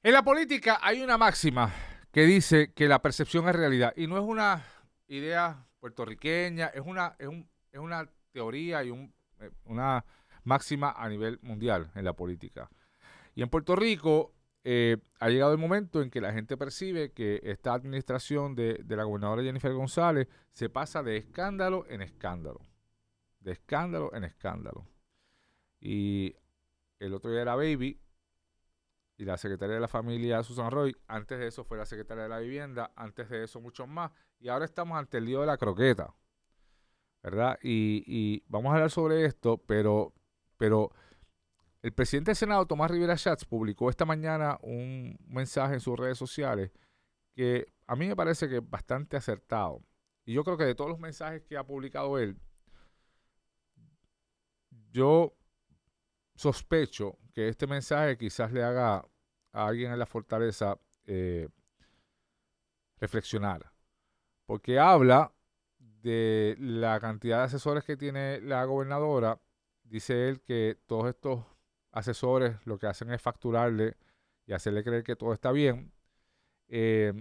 En la política hay una máxima que dice que la percepción es realidad y no es una idea puertorriqueña, es una teoría y una máxima a nivel mundial en la política. Y en Puerto Rico ha llegado el momento en que la gente percibe que esta administración de la gobernadora Jennifer González se pasa de escándalo en escándalo, de escándalo en escándalo. Y el otro día era Baby y la secretaria de la familia Susan Roy, antes de eso fue la secretaria de la vivienda, antes de eso muchos más, y ahora estamos ante el lío de la croqueta, ¿verdad? Y vamos a hablar sobre esto, pero el presidente del Senado, Tomás Rivera Schatz, publicó esta mañana un mensaje en sus redes sociales que a mí me parece que es bastante acertado. Y yo creo que de todos los mensajes que ha publicado él, yo sospecho que este mensaje quizás le haga a alguien en la fortaleza reflexionar, porque habla de la cantidad de asesores que tiene la gobernadora. Dice él que todos estos asesores lo que hacen es facturarle y hacerle creer que todo está bien eh,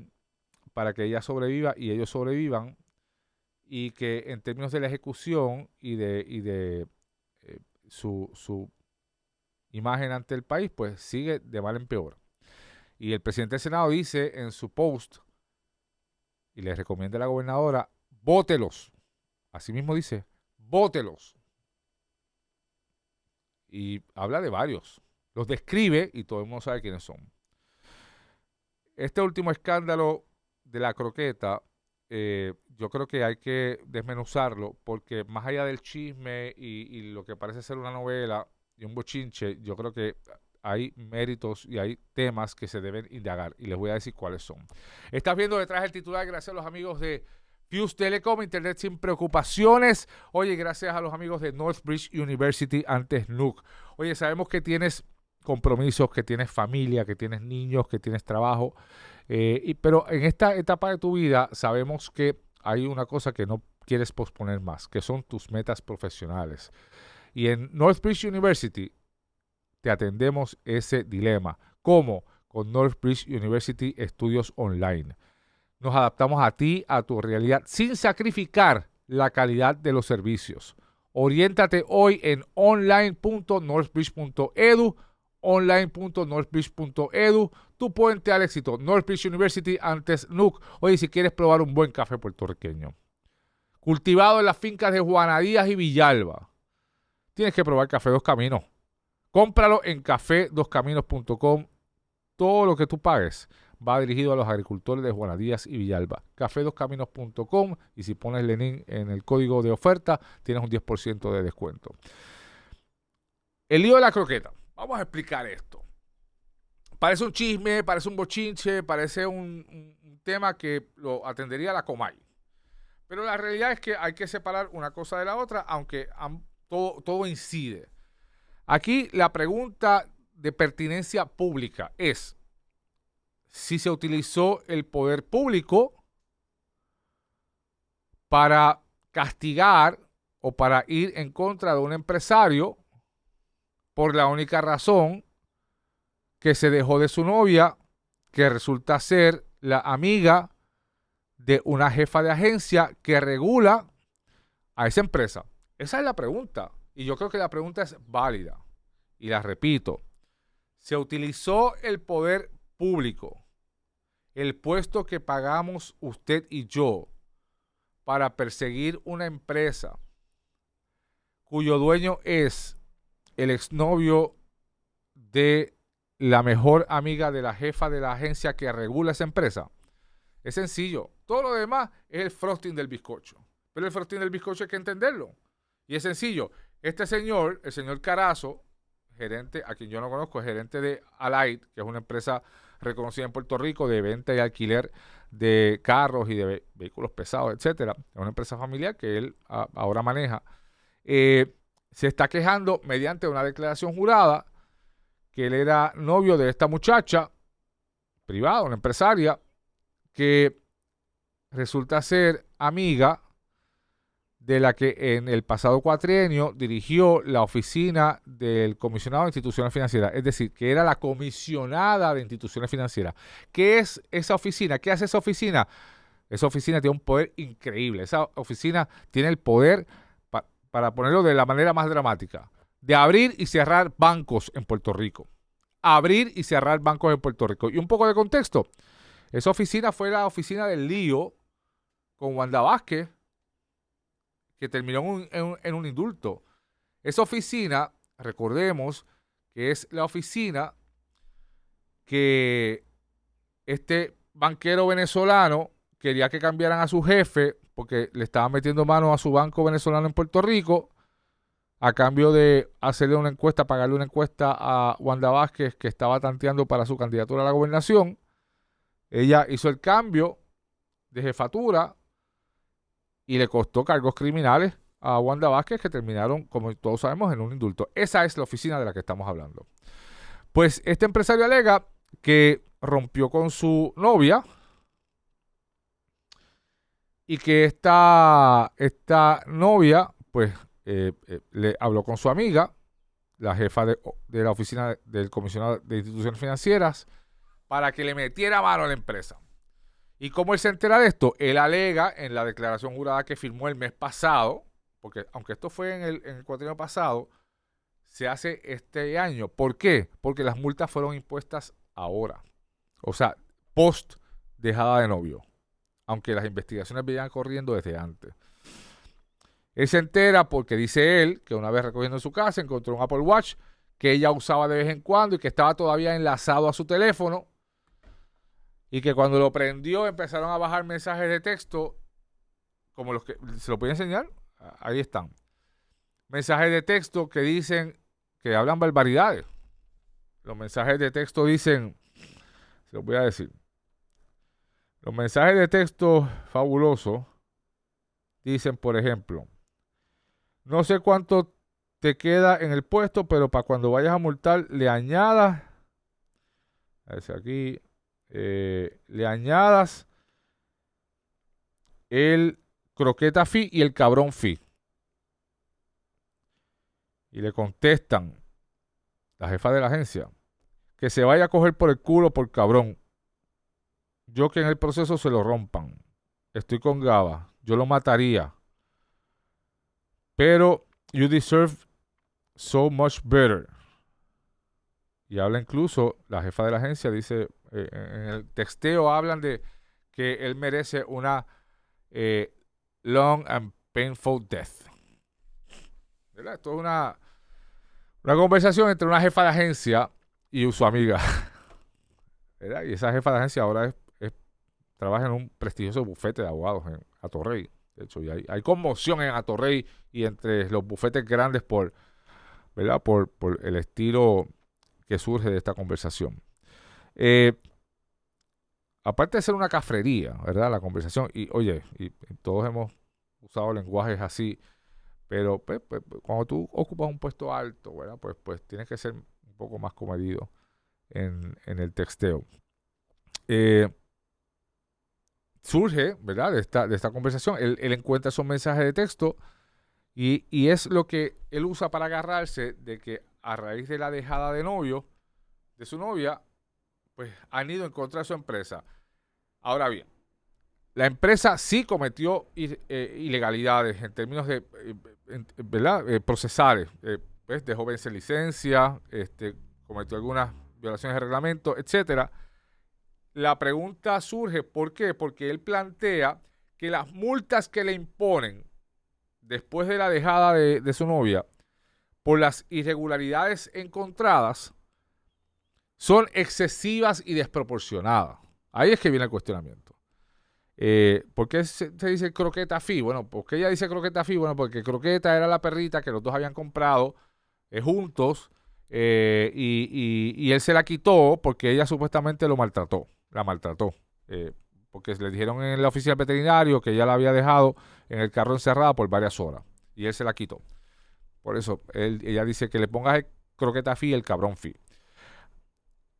para que ella sobreviva y ellos sobrevivan, y que en términos de la ejecución y de su imagen ante el país, pues sigue de mal en peor. Y el presidente del Senado dice en su post, y le recomienda a la gobernadora, vótelos. Así mismo dice, vótelos. Y habla de varios. Los describe y todo el mundo sabe quiénes son. Este último escándalo de la croqueta, yo creo que hay que desmenuzarlo, porque más allá del chisme y lo que parece ser una novela y un bochinche, yo creo que hay méritos y hay temas que se deben indagar, y les voy a decir cuáles son. Estás viendo detrás del titular gracias a los amigos de Fuse Telecom, internet sin preocupaciones. Oye, gracias a los amigos de Northbridge University, antes NUC. Oye, sabemos que tienes compromisos, que tienes familia, que tienes niños, que tienes trabajo, pero en esta etapa de tu vida sabemos que hay una cosa que no quieres posponer más, que son tus metas profesionales. Y en Northbridge University te atendemos ese dilema. ¿Cómo? Con Northbridge University Estudios Online. Nos adaptamos a ti, a tu realidad, sin sacrificar la calidad de los servicios. Oriéntate hoy en online.northbridge.edu, online.northbridge.edu, tu puente al éxito. Northbridge University, antes NUC. Oye, si quieres probar un buen café puertorriqueño, cultivado en las fincas de Juana Díaz y Villalba, tienes que probar Café Dos Caminos. Cómpralo en cafedoscaminos.com. Todo lo que tú pagues va dirigido a los agricultores de Juana Díaz y Villalba. Cafedoscaminos.com, y si pones Lenin en el código de oferta, tienes un 10% de descuento. El lío de la croqueta. Vamos a explicar esto. Parece un chisme, parece un bochinche, parece un tema que lo atendería la Comay. Pero la realidad es que hay que separar una cosa de la otra, aunque todo incide. Aquí la pregunta de pertinencia pública es si se utilizó el poder público para castigar o para ir en contra de un empresario por la única razón que se dejó de su novia, que resulta ser la amiga de una jefa de agencia que regula a esa empresa. Esa es la pregunta. Y yo creo que la pregunta es válida. Y la repito. Se utilizó el poder público, el puesto que pagamos usted y yo, para perseguir una empresa cuyo dueño es el exnovio de la mejor amiga de la jefa de la agencia que regula esa empresa. Es sencillo. Todo lo demás es el frosting del bizcocho. Pero el frosting del bizcocho hay que entenderlo. Y es sencillo. Este señor, el señor Carazo, gerente, a quien yo no conozco, es gerente de Alight, que es una empresa reconocida en Puerto Rico de venta y alquiler de carros y de vehículos pesados, etcétera. Es una empresa familiar que él ahora maneja. Se está quejando mediante una declaración jurada que él era novio de esta muchacha privada, una empresaria, que resulta ser amiga de la que en el pasado cuatrienio dirigió la oficina del comisionado de instituciones financieras, es decir, que era la comisionada de instituciones financieras. ¿Qué es esa oficina? ¿Qué hace esa oficina? Esa oficina tiene un poder increíble. Esa oficina tiene el poder, para ponerlo de la manera más dramática, de abrir y cerrar bancos en Puerto Rico. Abrir y cerrar bancos en Puerto Rico. Y un poco de contexto. Esa oficina fue la oficina del lío con Wanda Vázquez, que terminó en un indulto. Esa oficina, recordemos, que es la oficina que este banquero venezolano quería que cambiaran a su jefe porque le estaban metiendo mano a su banco venezolano en Puerto Rico a cambio de hacerle una encuesta, pagarle una encuesta a Wanda Vázquez, que estaba tanteando para su candidatura a la gobernación. Ella hizo el cambio de jefatura y le costó cargos criminales a Wanda Vázquez, que terminaron, como todos sabemos, en un indulto. Esa es la oficina de la que estamos hablando. Pues este empresario alega que rompió con su novia y que esta novia, pues, le habló con su amiga, la jefa de la oficina del comisionado de instituciones financieras, para que le metiera mano a la empresa. ¿Y cómo él se entera de esto? Él alega en la declaración jurada que firmó el mes pasado, porque aunque esto fue en el cuatrienio pasado, se hace este año. ¿Por qué? Porque las multas fueron impuestas ahora. O sea, post dejada de novio. Aunque las investigaciones venían corriendo desde antes. Él se entera porque dice él que una vez recogiendo en su casa encontró un Apple Watch que ella usaba de vez en cuando y que estaba todavía enlazado a su teléfono. Y que cuando lo prendió empezaron a bajar mensajes de texto, como los que se lo pueden enseñar, ahí están. Mensajes de texto que dicen, que hablan barbaridades. Los mensajes de texto dicen, se los voy a decir. Los mensajes de texto fabulosos dicen, por ejemplo, no sé cuánto te queda en el puesto, pero para cuando vayas a multar le añadas, a ver si aquí, le añadas el croqueta fee y el cabrón fee. Y le contestan, la jefa de la agencia, que se vaya a coger por el culo por cabrón. Yo que en el proceso se lo rompan. Estoy con Gaba. Yo lo mataría. Pero you deserve so much better. Y habla incluso, la jefa de la agencia dice, en el texteo hablan de que él merece una long and painful death. ¿Verdad? Esto es una conversación entre una jefa de agencia y su amiga. ¿Verdad? Y esa jefa de agencia ahora trabaja en un prestigioso bufete de abogados en Atorrey. De hecho, y hay conmoción en Atorrey y entre los bufetes grandes ¿verdad? Por el estilo que surge de esta conversación. Aparte de ser una cafrería, ¿verdad? La conversación, y oye, y todos hemos usado lenguajes así, pero pues, cuando tú ocupas un puesto alto, ¿verdad? Pues tienes que ser un poco más comedido en el texteo. Surge, ¿verdad? De esta conversación, él encuentra esos mensajes de texto y es lo que él usa para agarrarse de que a raíz de la dejada de novio, de su novia, pues han ido en contra de su empresa. Ahora bien, la empresa sí cometió ilegalidades en términos de, ¿verdad? Procesales. Pues dejó vencer licencia, cometió algunas violaciones de reglamento, etcétera. La pregunta surge, ¿por qué? Porque él plantea que las multas que le imponen después de la dejada de su novia por las irregularidades encontradas son excesivas y desproporcionadas. Ahí es que viene el cuestionamiento. ¿Por qué se dice croqueta fee? Bueno, ¿por qué ella dice croqueta fee? Bueno, porque croqueta era la perrita que los dos habían comprado juntos y él se la quitó porque ella supuestamente la maltrató. Porque le dijeron en la oficina del veterinario que ella la había dejado en el carro encerrada por varias horas y él se la quitó. Por eso ella dice que le pongas el croqueta fee y el cabrón fee.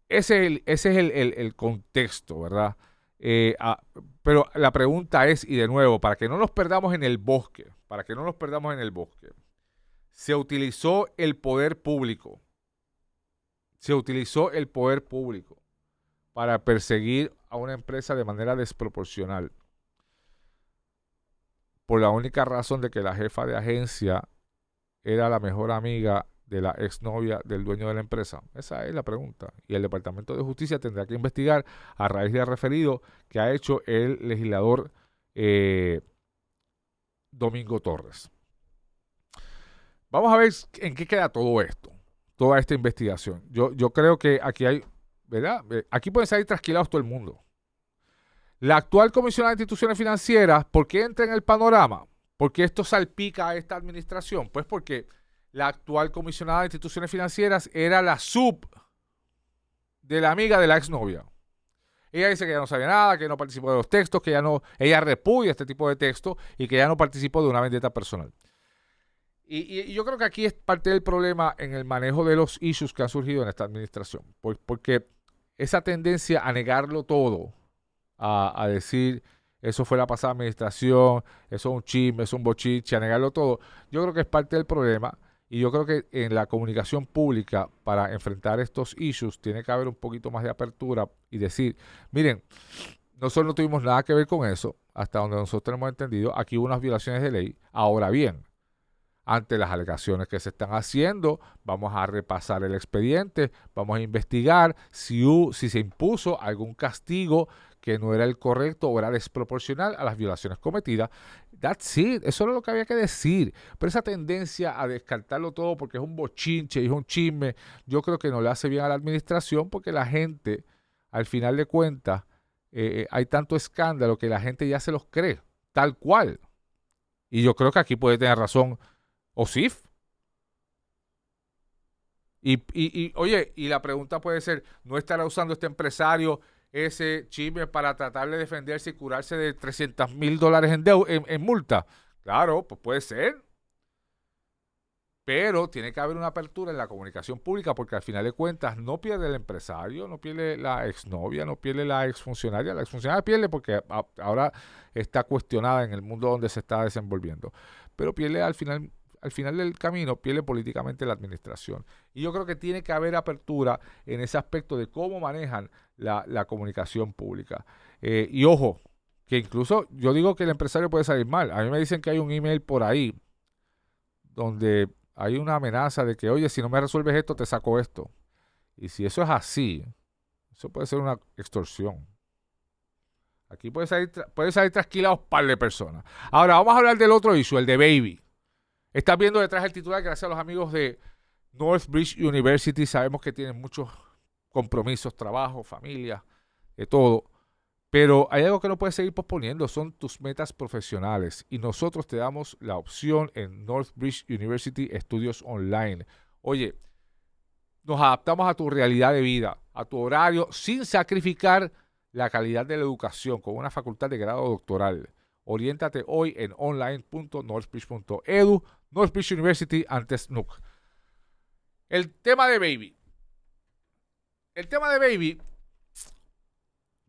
Ese es el contexto, ¿verdad? Pero la pregunta es, y de nuevo, para que no nos perdamos en el bosque, para que no nos perdamos en el bosque, se utilizó el poder público. Se utilizó el poder público para perseguir a una empresa de manera desproporcional. Por la única razón de que la jefa de agencia era la mejor amiga de la exnovia del dueño de la empresa. Esa es la pregunta. Y el Departamento de Justicia tendrá que investigar a raíz del referido que ha hecho el legislador Domingo Torres. Vamos a ver en qué queda todo esto, toda esta investigación. Yo creo que aquí hay, ¿verdad? Aquí puede salir trasquilados todo el mundo. La actual comisionada de instituciones financieras, ¿por qué entra en el panorama? ¿Por qué esto salpica a esta administración? Pues porque la actual comisionada de instituciones financieras era la sub de la amiga de la exnovia. Ella dice que ya no sabía nada, que no participó de los textos, que ella repudia este tipo de textos y que ya no participó de una vendetta personal. Y yo creo que aquí es parte del problema en el manejo de los issues que han surgido en esta administración. Porque esa tendencia a negarlo todo, a decir eso fue la pasada administración, eso es un chisme, eso es un bochiche, a negarlo todo, yo creo que es parte del problema. Y yo creo que en la comunicación pública, para enfrentar estos issues, tiene que haber un poquito más de apertura y decir, miren, nosotros no tuvimos nada que ver con eso, hasta donde nosotros tenemos entendido, aquí hubo unas violaciones de ley. Ahora bien, ante las alegaciones que se están haciendo, vamos a repasar el expediente, vamos a investigar si se impuso algún castigo que no era el correcto o era desproporcional a las violaciones cometidas. That's it. Eso era lo que había que decir. Pero esa tendencia a descartarlo todo porque es un bochinche y es un chisme, yo creo que no le hace bien a la administración, porque la gente, al final de cuentas, hay tanto escándalo que la gente ya se los cree, tal cual. Y yo creo que aquí puede tener razón OSIF. Oye, y la pregunta puede ser, ¿no estará usando este empresario ese chisme para tratar de defenderse y curarse de $300,000 en multa? Claro, pues puede ser. Pero tiene que haber una apertura en la comunicación pública, porque al final de cuentas no pierde el empresario, no pierde la exnovia, no pierde la exfuncionaria. La exfuncionaria pierde porque ahora está cuestionada en el mundo donde se está desenvolviendo. Pero pierde al final del camino, pierde políticamente la administración. Y yo creo que tiene que haber apertura en ese aspecto de cómo manejan la comunicación pública. Y ojo, que incluso yo digo que el empresario puede salir mal. A mí me dicen que hay un email por ahí donde hay una amenaza de que, oye, si no me resuelves esto, te saco esto. Y si eso es así, eso puede ser una extorsión. Aquí puede salir trasquilados un par de personas. Ahora, vamos a hablar del otro issue, el de Baby. Estás viendo detrás el titular, gracias a los amigos de Northbridge University. Sabemos que tienen muchos compromisos, trabajo, familia, de todo. Pero hay algo que no puedes seguir posponiendo, son tus metas profesionales. Y nosotros te damos la opción en Northbridge University Estudios Online. Oye, nos adaptamos a tu realidad de vida, a tu horario, sin sacrificar la calidad de la educación, con una facultad de grado doctoral. Oriéntate hoy en online.northbridge.edu, Northbridge University, antes NUC. El tema de Baby. El tema de Baby,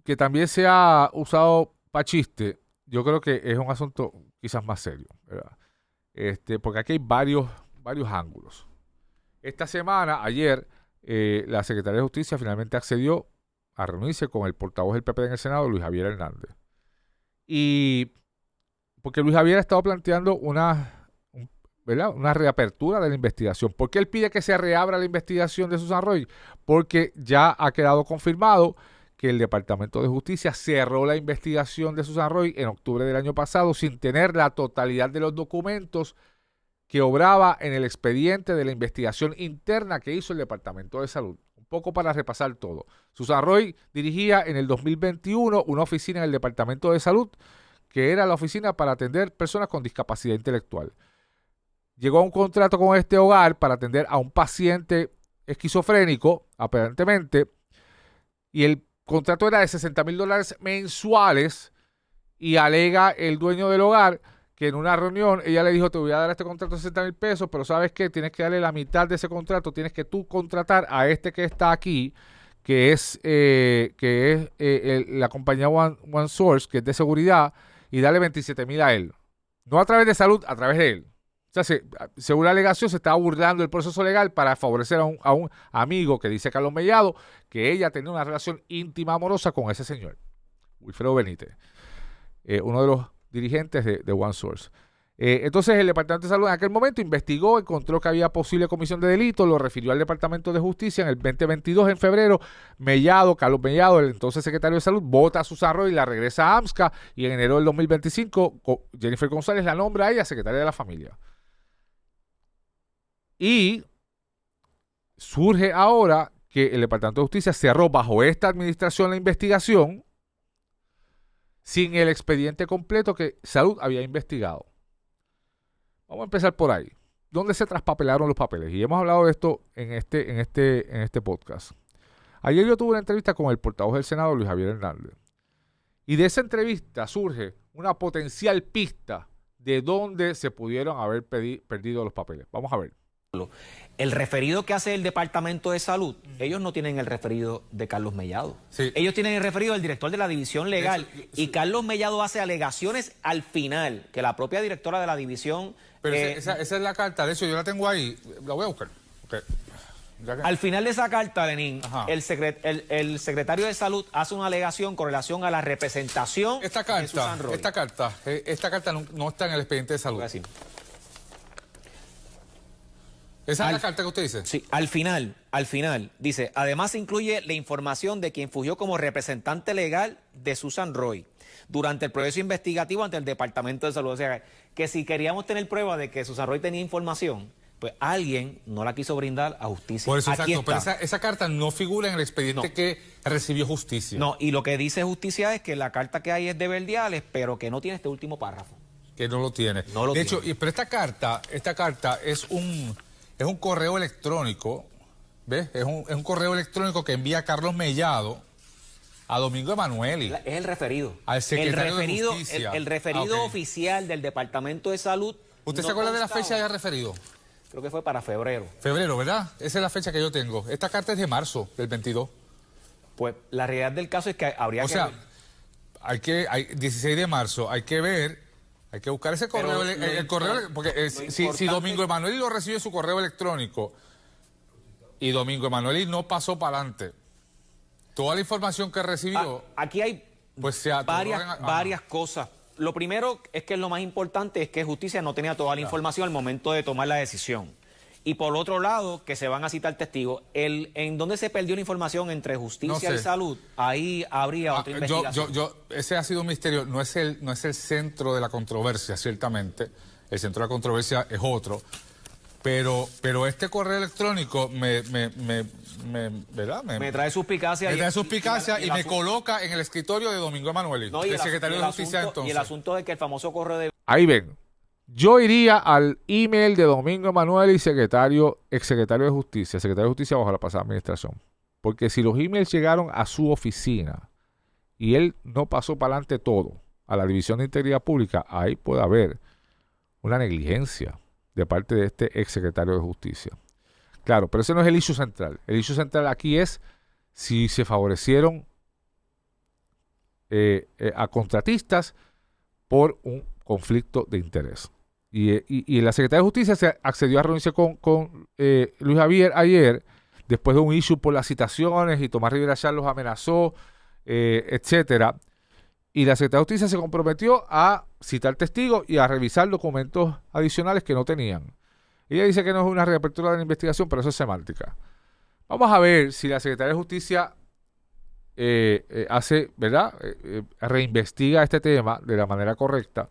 que también se ha usado para chiste, yo creo que es un asunto quizás más serio, ¿verdad? Porque aquí hay varios ángulos. Esta semana, ayer, la Secretaría de Justicia finalmente accedió a reunirse con el portavoz del PP en el Senado, Luis Javier Hernández. Y porque Luis Javier ha estado planteando una reapertura de la investigación. ¿Por qué él pide que se reabra la investigación de Susan Roy? Porque ya ha quedado confirmado que el Departamento de Justicia cerró la investigación de Susan Roy en octubre del año pasado sin tener la totalidad de los documentos que obraba en el expediente de la investigación interna que hizo el Departamento de Salud. Un poco para repasar todo. Susan Roy dirigía en el 2021 una oficina en el Departamento de Salud que era la oficina para atender personas con discapacidad intelectual. Llegó a un contrato con este hogar para atender a un paciente esquizofrénico, aparentemente, y el contrato era de $60,000 mensuales, y alega el dueño del hogar que en una reunión ella le dijo, te voy a dar este contrato de $60,000, pero ¿sabes qué? Tienes que darle la mitad de ese contrato, tienes que tú contratar a este que está aquí, que es la compañía OneSource, que es de seguridad, y darle $27,000 a él. No a través de Salud, a través de él. O sea, según la alegación, se estaba burlando del proceso legal para favorecer a un amigo que dice Carlos Mellado que ella tenía una relación íntima amorosa con ese señor, Wilfredo Benítez, uno de los dirigentes de OneSource. Entonces el Departamento de Salud en aquel momento investigó, encontró que había posible comisión de delito, lo refirió al Departamento de Justicia en el 2022, en febrero. Carlos Mellado, el entonces secretario de Salud, vota a Susan Roy y la regresa a AMSCA, y en enero del 2025 Jennifer González la nombra a ella secretaria de la familia. Y surge ahora que el Departamento de Justicia cerró bajo esta administración la investigación sin el expediente completo que Salud había investigado. Vamos a empezar por ahí. ¿Dónde se traspapelaron los papeles? Y hemos hablado de esto en este podcast. Ayer yo tuve una entrevista con el portavoz del Senado, Luis Javier Hernández. Y de esa entrevista surge una potencial pista de dónde se pudieron haber perdido los papeles. Vamos a ver. El referido que hace el Departamento de Salud, ellos no tienen el referido de Carlos Mellado. Sí. Ellos tienen el referido del director de la división legal. Y Carlos Mellado hace alegaciones al final, que la propia directora de la división... Pero esa es la carta, de hecho yo la tengo ahí, la voy a buscar. Okay. Al final de esa carta, Lenín, el secretario de Salud hace una alegación con relación a la representación esta carta, de Susan Roy. Esta carta no está en el expediente de Salud. ¿Esa es la carta que usted dice? Sí, al final, dice, además incluye la información de quien fungió como representante legal de Susan Roy durante el proceso investigativo ante el Departamento de Salud. O sea, que si queríamos tener prueba de que Susan Roy tenía información, pues alguien no la quiso brindar a justicia. Por eso, Aquí exacto, está. pero esa carta no figura en el expediente que recibió justicia. No, y lo que dice justicia es que la carta que hay es de Verdiales, pero que no tiene este último párrafo. Que no lo tiene. No lo de tiene. hecho, pero esta carta es un correo electrónico, ¿ves? Es un correo electrónico que envía Carlos Mellado a Domingo Emanueli. Es el referido. Al secretario de Justicia. El referido oficial del Departamento de Salud. ¿Usted se acuerda de la fecha de referido? Creo que fue para febrero. Febrero, ¿verdad? Esa es la fecha que yo tengo. Esta carta es de marzo, del 22. Pues la realidad del caso es que habría que... O sea, hay 16 de marzo, hay que ver, hay que buscar ese correo, porque si Domingo Emanueli lo recibe su correo electrónico y Domingo Emanueli no pasó para adelante, toda la información que recibió... aquí hay pues varias cosas. Lo primero es que lo más importante es que Justicia no tenía toda la información al momento de tomar la decisión. Y por otro lado, que se van a citar testigos. En donde se perdió la información entre Justicia y Salud, ahí habría otra investigación. Ese ha sido un misterio. No es el centro de la controversia, ciertamente. El centro de la controversia es otro. Pero este correo electrónico ¿verdad? Me trae suspicacia. Me trae suspicacia y me coloca en el escritorio de Domingo Emanueli, el secretario de Justicia entonces. Y el asunto de que el famoso correo de... Ahí ven. Yo iría al email de Domingo Emanueli, exsecretario de Justicia, secretario de Justicia bajo la pasada administración. Porque si los emails llegaron a su oficina y él no pasó para adelante todo a la División de Integridad Pública, ahí puede haber una negligencia de parte de este exsecretario de Justicia. Claro, pero ese no es el issue central. El issue central aquí es si se favorecieron a contratistas por un conflicto de interés. Y la Secretaría de Justicia se accedió a reunirse con Luis Javier ayer, después de un issue por las citaciones y Tomás Rivera Char los amenazó, etcétera. Y la Secretaría de Justicia se comprometió a citar testigos y a revisar documentos adicionales que no tenían. Ella dice que no es una reapertura de la investigación, pero eso es semántica. Vamos a ver si la Secretaría de Justicia hace, ¿verdad? Reinvestiga este tema de la manera correcta.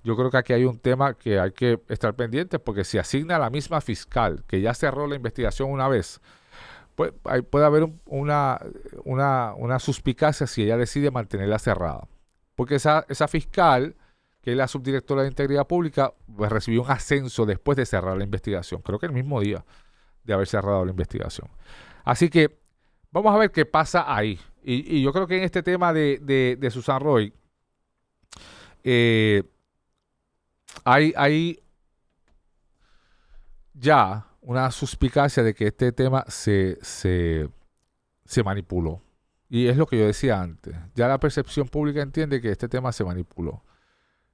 Yo creo que aquí hay un tema que hay que estar pendientes, porque si asigna a la misma fiscal que ya cerró la investigación una vez, pues puede haber una suspicacia si ella decide mantenerla cerrada. Porque esa fiscal, que es la subdirectora de Integridad Pública, pues recibió un ascenso después de cerrar la investigación. Creo que el mismo día de haber cerrado la investigación. Así que vamos a ver qué pasa ahí. Y yo creo que en este tema de Susan Roy, hay ya una suspicacia de que este tema se manipuló. Y es lo que yo decía antes. Ya la percepción pública entiende que este tema se manipuló.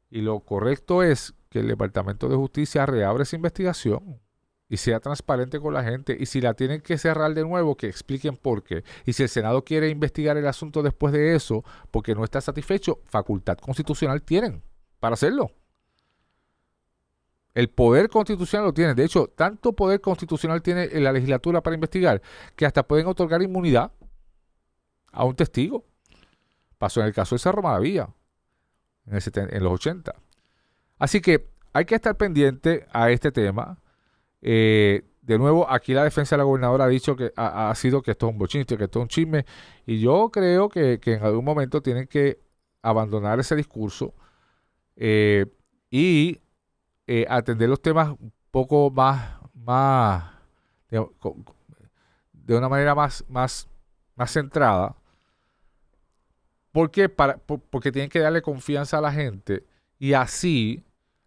Y lo correcto es que el Departamento de Justicia reabra esa investigación y sea transparente con la gente. Y si la tienen que cerrar de nuevo, que expliquen por qué. Y si el Senado quiere investigar el asunto después de eso, porque no está satisfecho, facultad constitucional tienen para hacerlo. El poder constitucional lo tienen. De hecho, tanto poder constitucional tiene la legislatura para investigar que hasta pueden otorgar inmunidad a un testigo. Pasó en el caso de Cerro Maravilla en los 80. Así que hay que estar pendiente a este tema. De nuevo, aquí la defensa de la gobernadora ha dicho que ha sido que esto es un bochinche, que esto es un chisme. Y yo creo que en algún momento tienen que abandonar ese discurso y atender los temas un poco más de una manera más centrada. ¿Por qué? Porque tienen que darle confianza a la gente y así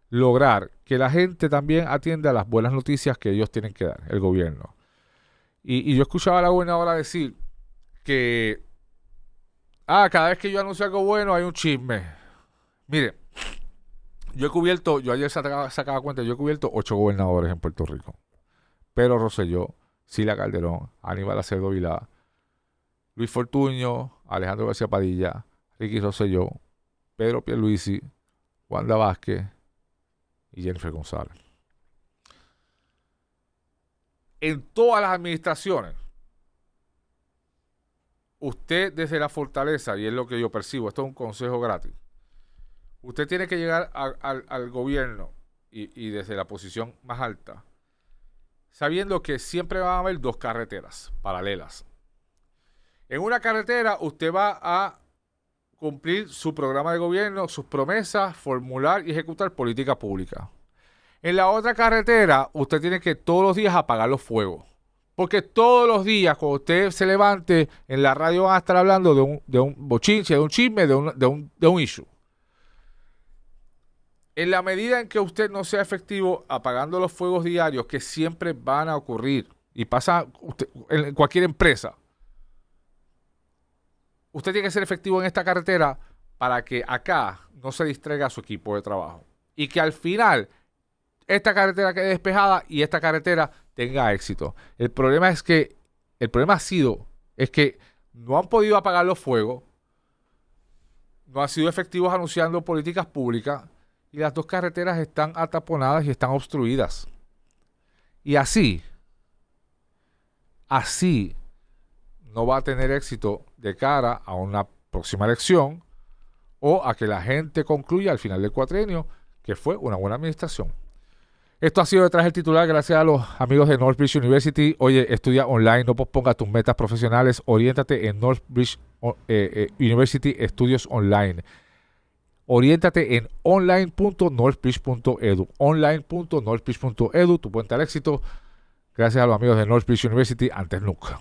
lograr que la gente también atienda a las buenas noticias que ellos tienen que dar, el gobierno. Y yo escuchaba a la gobernadora decir que cada vez que yo anuncio algo bueno hay un chisme. Mire, yo ayer sacaba cuenta, yo he cubierto 8 gobernadores en Puerto Rico. Pedro Rosselló, Sila Calderón, Aníbal Acevedo Vilá, Luis Fortuño, Alejandro García Padilla, Ricky Rosselló, Pedro Pierluisi, Wanda Vázquez y Jennifer González. En todas las administraciones, usted desde la fortaleza, y es lo que yo percibo, esto es un consejo gratis, usted tiene que llegar al gobierno y desde la posición más alta, sabiendo que siempre van a haber 2 carreteras paralelas. En una carretera usted va a cumplir su programa de gobierno, sus promesas, formular y ejecutar política pública. En la otra carretera usted tiene que todos los días apagar los fuegos. Porque todos los días cuando usted se levante en la radio van a estar hablando de un bochinche, de un chisme, de un issue. En la medida en que usted no sea efectivo apagando los fuegos diarios que siempre van a ocurrir y pasa en cualquier empresa, usted tiene que ser efectivo en esta carretera para que acá no se distraiga su equipo de trabajo. Y que al final esta carretera quede despejada y esta carretera tenga éxito. El problema es que no han podido apagar los fuegos, no han sido efectivos anunciando políticas públicas y las 2 carreteras están ataponadas y están obstruidas. Y así no va a tener éxito de cara a una próxima elección o a que la gente concluya al final del cuatrienio que fue una buena administración. Esto ha sido Detrás del Titular gracias a los amigos de Northbridge University. Oye, estudia online, no posponga tus metas profesionales. Oriéntate en Northbridge University Estudios Online. Oriéntate en online.northbridge.edu. Online.northbridge.edu, tu puente al éxito. Gracias a los amigos de Northbridge University, antes nunca.